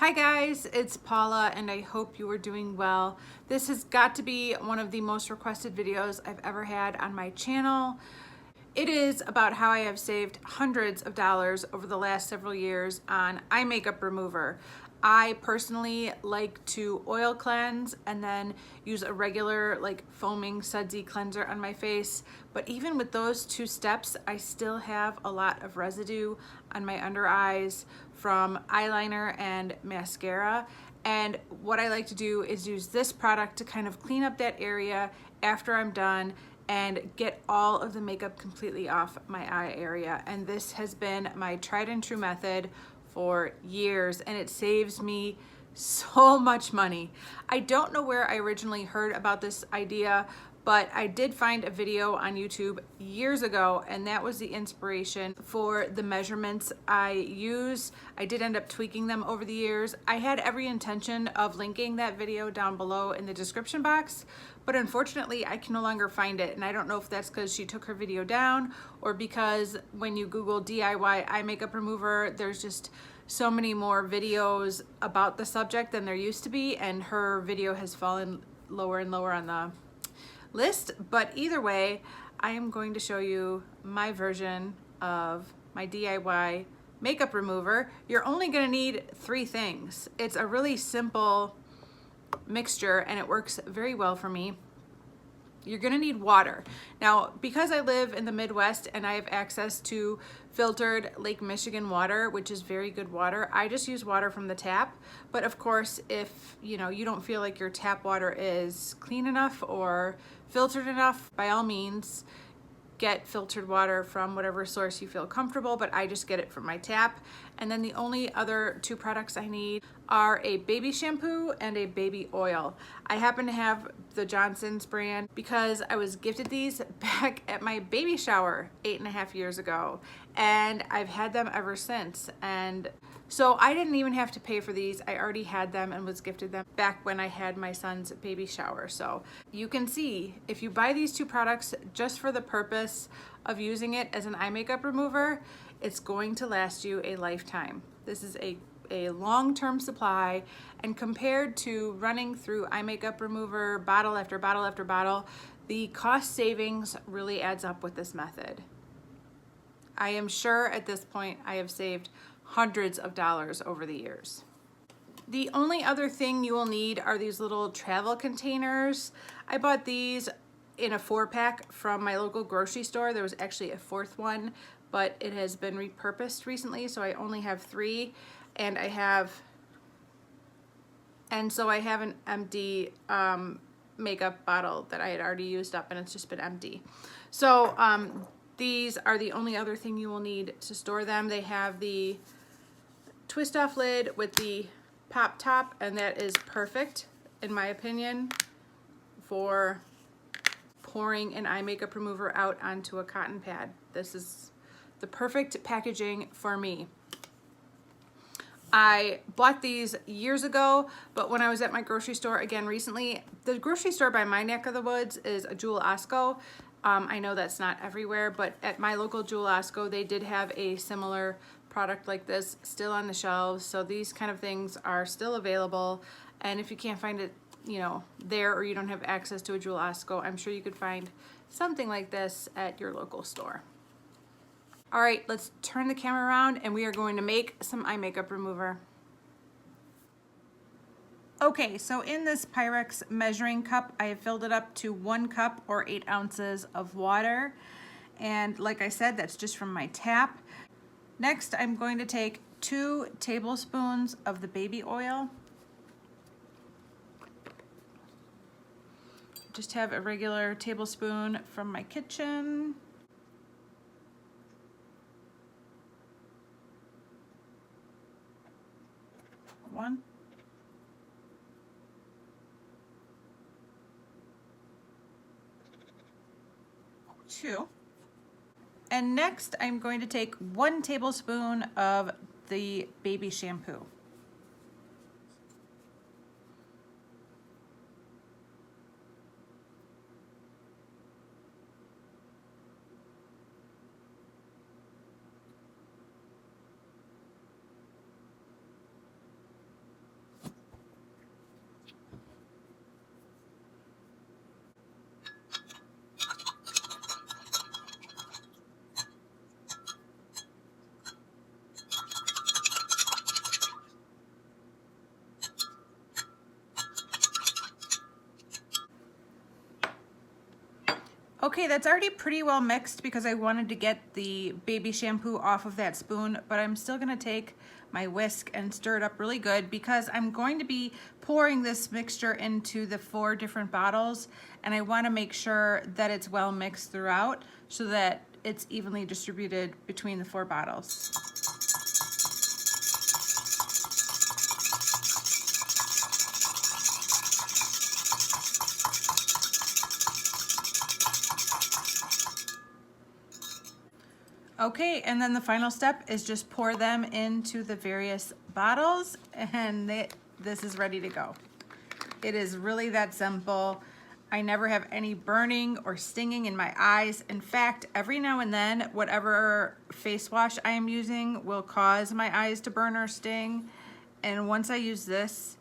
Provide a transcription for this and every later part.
Hi guys, it's Paula and I hope you are doing well. This has got to be one of the most requested videos I've ever had on my channel. It is about how I have saved hundreds of dollars over the last several years on eye makeup remover. I personally like to oil cleanse and then use a regular like foaming sudsy cleanser on my face. But even with those two steps, I still have a lot of residue on my under eyes from eyeliner and mascara. And what I like to do is use this product to kind of clean up that area after I'm done and get all of the makeup completely off my eye area. And this has been my tried and true method for years, and it saves me so much money. I don't know where I originally heard about this idea, but I did find a video on YouTube years ago, and that was the inspiration for the measurements I use. I did end up tweaking them over the years. I had every intention of linking that video down below in the description box, but unfortunately I can no longer find it. And I don't know if that's because she took her video down or because when you Google DIY eye makeup remover, there's just so many more videos about the subject than there used to be, and her video has fallen lower and lower on the list. But either way, I am going to show you my version of my DIY makeup remover. You're only going to need 3 things. It's a really simple mixture and it works very well for me. You're gonna need water. Now, because I live in the Midwest and I have access to filtered Lake Michigan water, which is very good water, I just use water from the tap. But of course, if you don't feel like your tap water is clean enough or filtered enough, by all means, get filtered water from whatever source you feel comfortable, but I just get it from my tap. And then the only other 2 products I need are a baby shampoo and a baby oil. I happen to have the Johnson's brand because I was gifted these back at my baby shower 8.5 years ago, and I've had them ever since. And so I didn't even have to pay for these. I already had them and was gifted them back when I had my son's baby shower. So you can see, if you buy these 2 products just for the purpose of using it as an eye makeup remover, it's going to last you a lifetime. This is a long-term supply, and compared to running through eye makeup remover bottle after bottle after bottle, the cost savings really adds up with this method. I am sure at this point I have saved hundreds of dollars over the years. The only other thing you will need are these little travel containers. I bought these in a 4-pack from my local grocery store. There was actually a 4th one, but it has been repurposed recently, so I only have 3, and so I have an empty makeup bottle that I had already used up, and it's just been empty. So these are the only other thing you will need to store them. They have the twist off lid with the pop top, and that is perfect in my opinion for pouring an eye makeup remover out onto a cotton pad. This is the perfect packaging for me. I bought these years ago, but when I was at my grocery store again recently, the grocery store by my neck of the woods is a Jewel Osco. I know that's not everywhere, but at my local Jewel Osco, they did have a similar product like this still on the shelves. So these kind of things are still available. And if you can't find it, there, or you don't have access to a Jewel Osco, I'm sure you could find something like this at your local store. All right, let's turn the camera around and we are going to make some eye makeup remover. Okay, so in this Pyrex measuring cup, I have filled it up to 1 cup or 8 ounces of water. And like I said, that's just from my tap. Next, I'm going to take 2 tablespoons of the baby oil. Just have a regular tablespoon from my kitchen. One. 2. And next I'm going to take 1 tablespoon of the baby shampoo. Okay, that's already pretty well mixed because I wanted to get the baby shampoo off of that spoon, but I'm still gonna take my whisk and stir it up really good because I'm going to be pouring this mixture into the 4 different bottles, and I wanna make sure that it's well mixed throughout so that it's evenly distributed between the 4 bottles. Okay, and then the final step is just pour them into the various bottles, and this is ready to go. It is really that simple. I never have any burning or stinging in my eyes. In fact, every now and then, whatever face wash I am using will cause my eyes to burn or sting. And once I use this,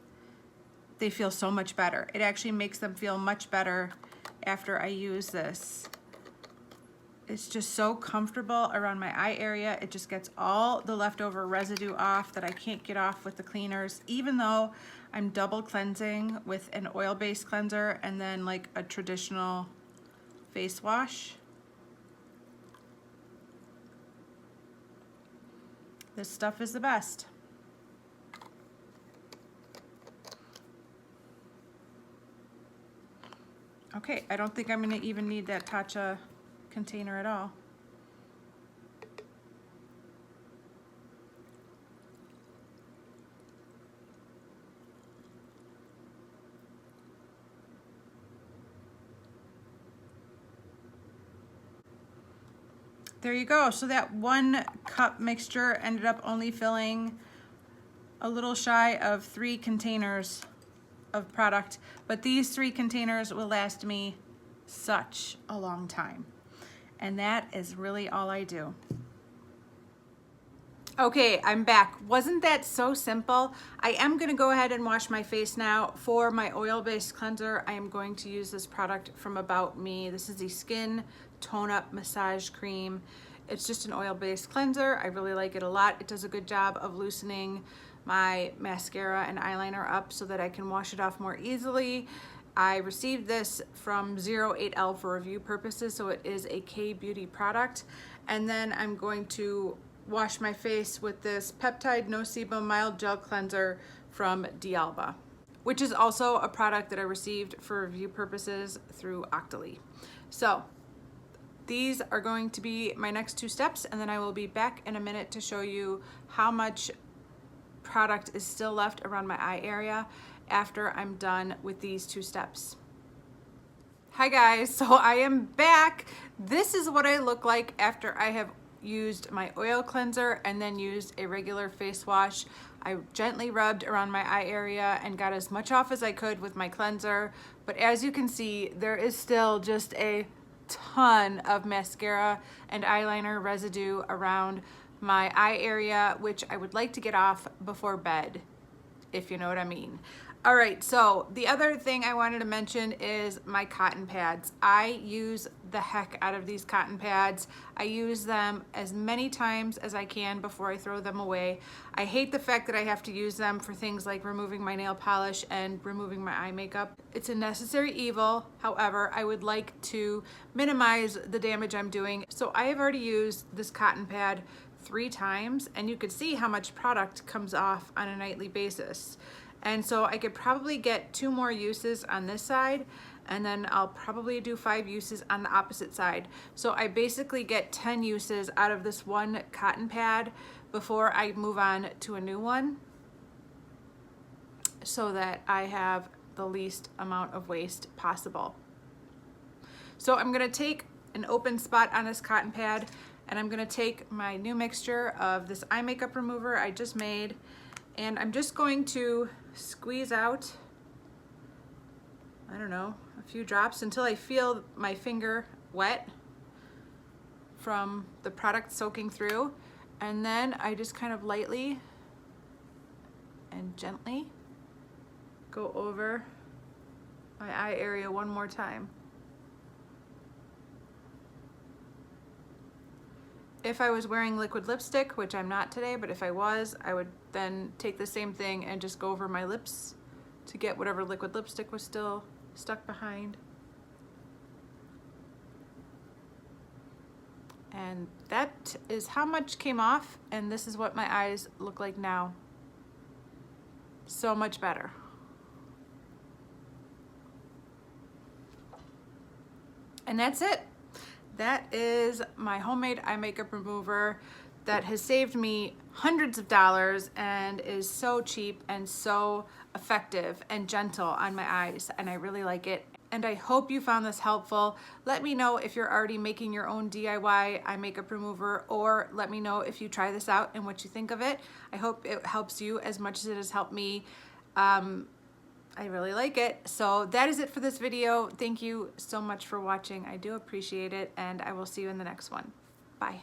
they feel so much better. It actually makes them feel much better after I use this. It's just so comfortable around my eye area. It just gets all the leftover residue off that I can't get off with the cleaners, even though I'm double cleansing with an oil-based cleanser and then like a traditional face wash. This stuff is the best. Okay, I don't think I'm gonna even need that Tatcha container at all. There you go. So that 1 cup mixture ended up only filling a little shy of 3 containers of product, but these 3 containers will last me such a long time. And that is really all I do. Okay, I'm back. Wasn't that so simple? I am gonna go ahead and wash my face now. For my oil-based cleanser, I am going to use this product from About Me. This is the Skin Tone Up Massage Cream. It's just an oil-based cleanser. I really like it a lot. It does a good job of loosening my mascara and eyeliner up so that I can wash it off more easily. I received this from 08L for review purposes, so it is a K-Beauty product. And then I'm going to wash my face with this Peptide No Sebum Mild Gel Cleanser from D'Alba, which is also a product that I received for review purposes through Octoly. So these are going to be my next 2 steps, and then I will be back in a minute to show you how much product is still left around my eye area after I'm done with these 2 steps. Hi guys, so I am back. This is what I look like after I have used my oil cleanser and then used a regular face wash. I gently rubbed around my eye area and got as much off as I could with my cleanser, but as you can see, there is still just a ton of mascara and eyeliner residue around my eye area, which I would like to get off before bed, if you know what I mean. All right, so the other thing I wanted to mention is my cotton pads. I use the heck out of these cotton pads. I use them as many times as I can before I throw them away. I hate the fact that I have to use them for things like removing my nail polish and removing my eye makeup. It's a necessary evil. However, I would like to minimize the damage I'm doing. So I have already used this cotton pad 3 times, and you could see how much product comes off on a nightly basis. And so I could probably get 2 more uses on this side, and then I'll probably do 5 uses on the opposite side. So I basically get 10 uses out of this 1 cotton pad before I move on to a new one, so that I have the least amount of waste possible. So I'm gonna take an open spot on this cotton pad, and I'm gonna take my new mixture of this eye makeup remover I just made, and I'm just going to squeeze out, I don't know, a few drops until I feel my finger wet from the product soaking through. And then I just kind of lightly and gently go over my eye area one more time. If I was wearing liquid lipstick, which I'm not today, but if I was, I would then take the same thing and just go over my lips to get whatever liquid lipstick was still stuck behind. And that is how much came off, and this is what my eyes look like now. So much better. And that's it. That is my homemade eye makeup remover that has saved me hundreds of dollars and is so cheap and so effective and gentle on my eyes, and I really like it. And I hope you found this helpful. Let me know if you're already making your own DIY eye makeup remover, or let me know if you try this out and what you think of it. I hope it helps you as much as it has helped me. I really like it. So that is it for this video. Thank you so much for watching. I do appreciate it, and I will see you in the next one. Bye.